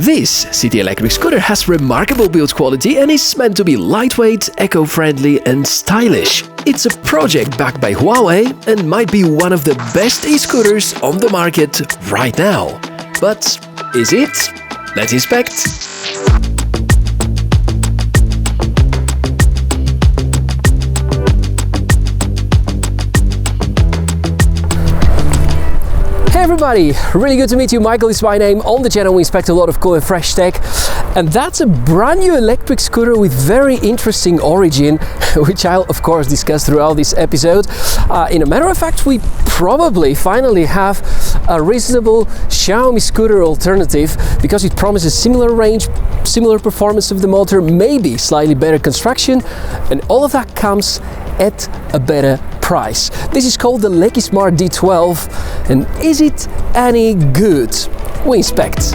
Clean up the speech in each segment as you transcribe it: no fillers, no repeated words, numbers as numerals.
This city electric scooter has remarkable build quality and is meant to be lightweight, eco-friendly and stylish. It's a project backed by Huawei and might be one of the best e-scooters on the market right now. But is it? Let's inspect. Hey everybody, really good to meet you. Michael is my name. On the channel we inspect a lot of cool and fresh tech, and that's a brand new electric scooter with very interesting origin, which I'll of course discuss throughout this episode. In a matter of fact, we probably finally have a reasonable Xiaomi scooter alternative because it promises similar range, similar performance of the motor, maybe slightly better construction, and all of that comes at a better price. This is called the LeqiSmart D12, and is it any good? We inspect.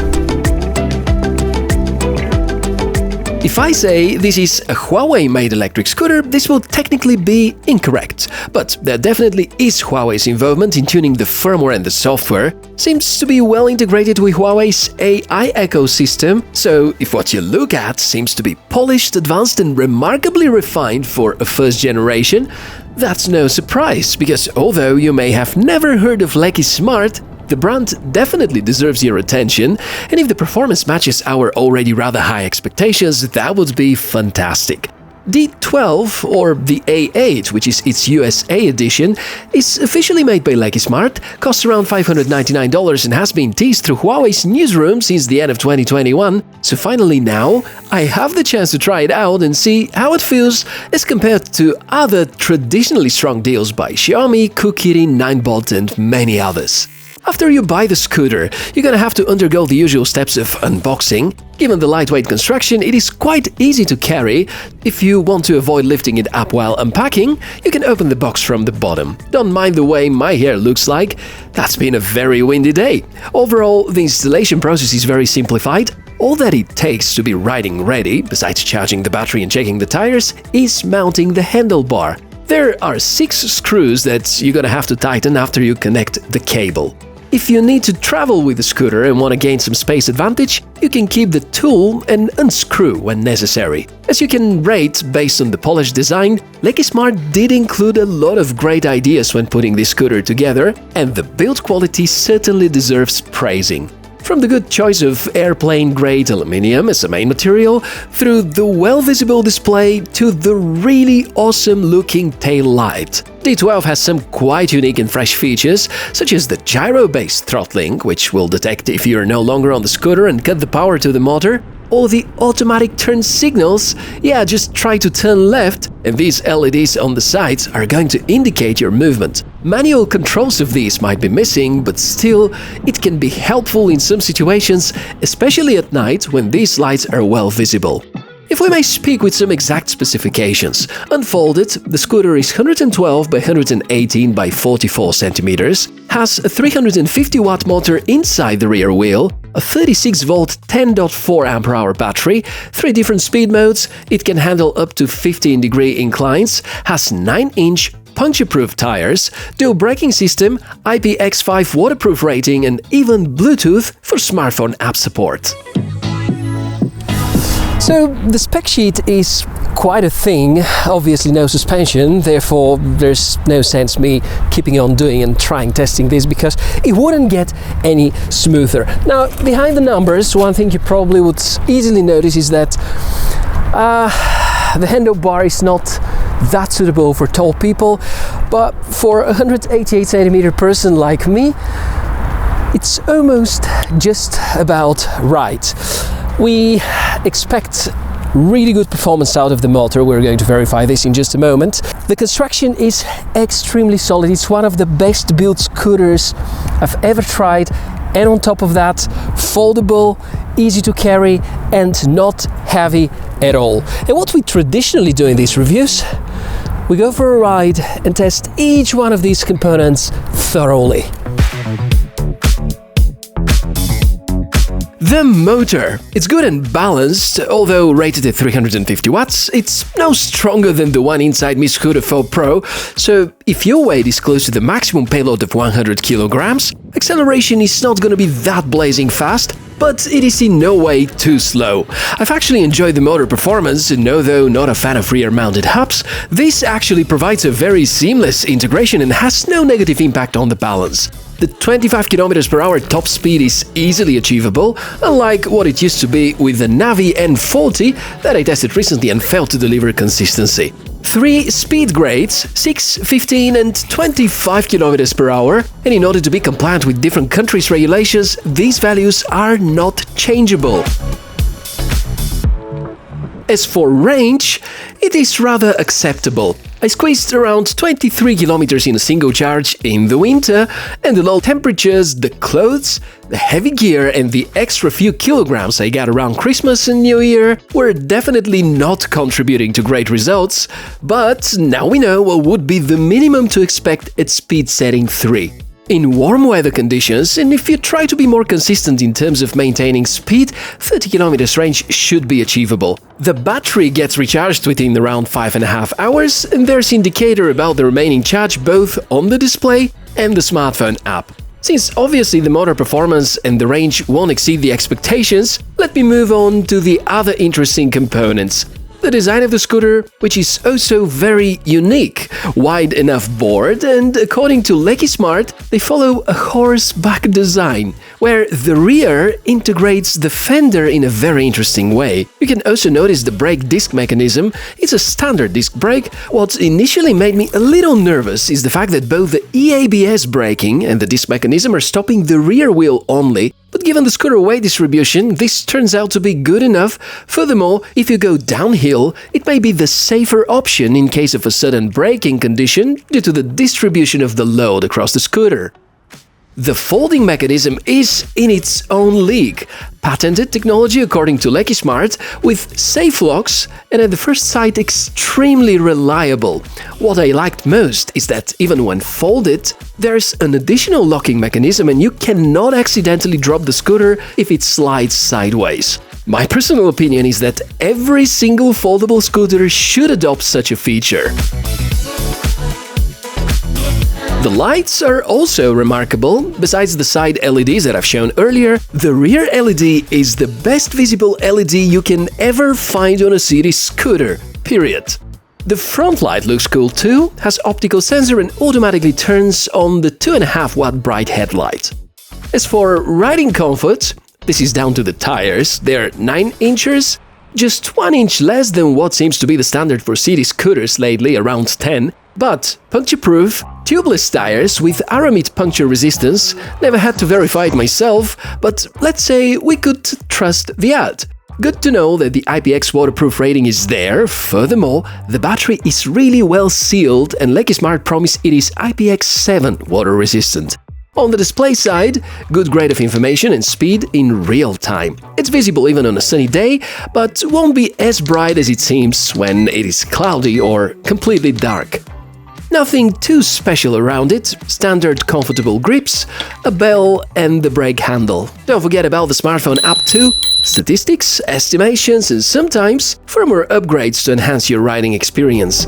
If I say this is a Huawei-made electric scooter, this will technically be incorrect. But there definitely is Huawei's involvement in tuning the firmware and the software. Seems to be well integrated with Huawei's AI ecosystem, so if what you look at seems to be polished, advanced and remarkably refined for a first generation, that's no surprise, because although you may have never heard of LeqiSmart, the brand definitely deserves your attention, and if the performance matches our already rather high expectations, that would be fantastic. D12, or the A8, which is its USA edition, is officially made by LeqiSmart, costs around $599 and has been teased through Huawei's newsroom since the end of 2021, so finally now I have the chance to try it out and see how it feels as compared to other traditionally strong deals by Xiaomi, Kukirin, Ninebot and many others. After you buy the scooter, you're gonna have to undergo the usual steps of unboxing. Given the lightweight construction, it is quite easy to carry. If you want to avoid lifting it up while unpacking, you can open the box from the bottom. Don't mind the way my hair looks like. That's been a very windy day. Overall, the installation process is very simplified. All that it takes to be riding ready, besides charging the battery and checking the tires, is mounting the handlebar. There are 6 screws that you're gonna have to tighten after you connect the cable. If you need to travel with the scooter and want to gain some space advantage, you can keep the tool and unscrew when necessary. As you can rate based on the polished design, LeqiSmart did include a lot of great ideas when putting this scooter together, and the build quality certainly deserves praising. From the good choice of airplane-grade aluminium as a main material, through the well-visible display to the really awesome-looking tail light. D12 has some quite unique and fresh features, such as the gyro-based throttling, which will detect if you're no longer on the scooter and cut the power to the motor, or the automatic turn signals. Yeah, just try to turn left, and these LEDs on the sides are going to indicate your movement. Manual controls of these might be missing, but still, it can be helpful in some situations, especially at night when these lights are well visible. If we may speak with some exact specifications, unfolded, the scooter is 112 by 118 by 44 centimeters, has a 350 watt motor inside the rear wheel, a 36 volt 10.4 ampere-hour battery, 3 different speed modes, it can handle up to 15-degree inclines, has 9-inch puncture-proof tires, dual braking system, IPX5 waterproof rating and even Bluetooth for smartphone app support. So the spec sheet is quite a thing, obviously no suspension, therefore there's no sense me keeping on doing and trying testing this because it wouldn't get any smoother. Now, behind the numbers, one thing you probably would easily notice is that the handlebar is not that suitable for tall people, but for a 188 centimeter person like me, it's almost just about right. We expect really good performance out of the motor. We're going to verify this in just a moment. The construction is extremely solid. It's one of the best built scooters I've ever tried, and on top of that, foldable, easy to carry and not heavy at all. And what we traditionally do in these reviews, we go for a ride and test each one of these components thoroughly. The motor. It's good and balanced, although rated at 350 watts, it's no stronger than the one inside Mi Scooter 4 Pro, so if your weight is close to the maximum payload of 100 kilograms, acceleration is not gonna be that blazing fast, but it is in no way too slow. I've actually enjoyed the motor performance, and although not a fan of rear-mounted hubs, this actually provides a very seamless integration and has no negative impact on the balance. The 25 km/h top speed is easily achievable, unlike what it used to be with the Navi N40 that I tested recently and failed to deliver consistency. 3 speed grades, 6, 15 and 25 km/h, and in order to be compliant with different countries' regulations, these values are not changeable. As for range, it is rather acceptable. I squeezed around 23 kilometers in a single charge in the winter, and the low temperatures, the clothes, the heavy gear and the extra few kilograms I got around Christmas and New Year were definitely not contributing to great results, but now we know what would be the minimum to expect at speed setting 3. In warm weather conditions, and if you try to be more consistent in terms of maintaining speed, 30 km range should be achievable. The battery gets recharged within around 5.5 hours, and there's indicator about the remaining charge both on the display and the smartphone app. Since obviously the motor performance and the range won't exceed the expectations, let me move on to the other interesting components. The design of the scooter, which is also very unique, wide enough board, and according to LeqiSmart, they follow a horse-back design, where the rear integrates the fender in a very interesting way. You can also notice the brake disc mechanism. It's a standard disc brake. What initially made me a little nervous is the fact that both the EABS braking and the disc mechanism are stopping the rear wheel only, but given the scooter weight distribution, this turns out to be good enough. Furthermore, if you go downhill, it may be the safer option in case of a sudden braking condition due to the distribution of the load across the scooter. The folding mechanism is in its own league, patented technology according to LeqiSmart, with safe locks and at the first sight extremely reliable. What I liked most is that even when folded, there's an additional locking mechanism and you cannot accidentally drop the scooter if it slides sideways. My personal opinion is that every single foldable scooter should adopt such a feature. The lights are also remarkable. Besides the side LEDs that I've shown earlier, the rear LED is the best visible LED you can ever find on a city scooter, period. The front light looks cool too, has optical sensor and automatically turns on the 2.5 watt bright headlight. As for riding comfort, this is down to the tires. They're 9 inches, just 1 inch less than what seems to be the standard for city scooters lately, around 10. But puncture-proof, tubeless tires with Aramid puncture resistance. Never had to verify it myself, but let's say we could trust the ad. Good to know that the IPX waterproof rating is there. Furthermore, the battery is really well sealed and LeqiSmart promise it is IPX7 water resistant. On the display side, good grade of information and speed in real time. It's visible even on a sunny day, but won't be as bright as it seems when it is cloudy or completely dark. Nothing too special around it, standard comfortable grips, a bell and the brake handle. Don't forget about the smartphone app too, statistics, estimations and sometimes firmware upgrades to enhance your riding experience.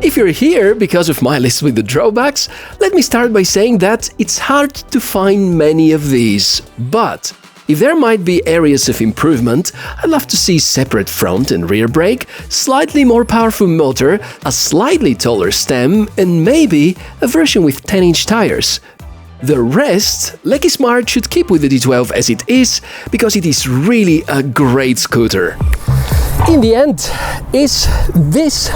If you're here because of my list with the drawbacks, let me start by saying that it's hard to find many of these, but if there might be areas of improvement, I'd love to see separate front and rear brake, slightly more powerful motor, a slightly taller stem, and maybe a version with 10-inch tires. The rest, LeqiSmart should keep with the D12 as it is, because it is really a great scooter. In the end, is this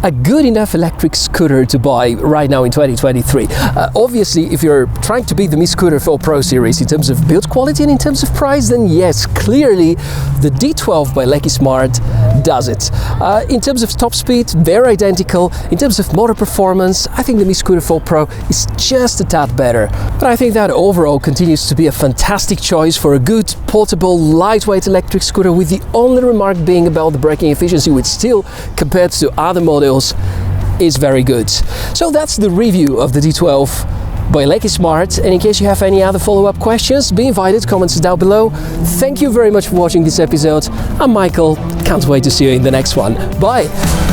a good enough electric scooter to buy right now in 2023? Obviously, if you're trying to beat the Mi Scooter 4 Pro series in terms of build quality and in terms of price, then yes, clearly the D12 by LeqiSmart does it. In terms of top speed, they're identical. In terms of motor performance, I think the Mi Scooter 4 Pro is just a tad better. But I think that overall continues to be a fantastic choice for a good, portable, lightweight electric scooter, with the only remark being about the braking efficiency, which still, compared to other models, is very good. So that's the review of the D12 by LeqiSmart. And in case you have any other follow-up questions, be invited, comments down below. Thank you very much for watching this episode. I'm Michael, can't wait to see you in the next one. Bye!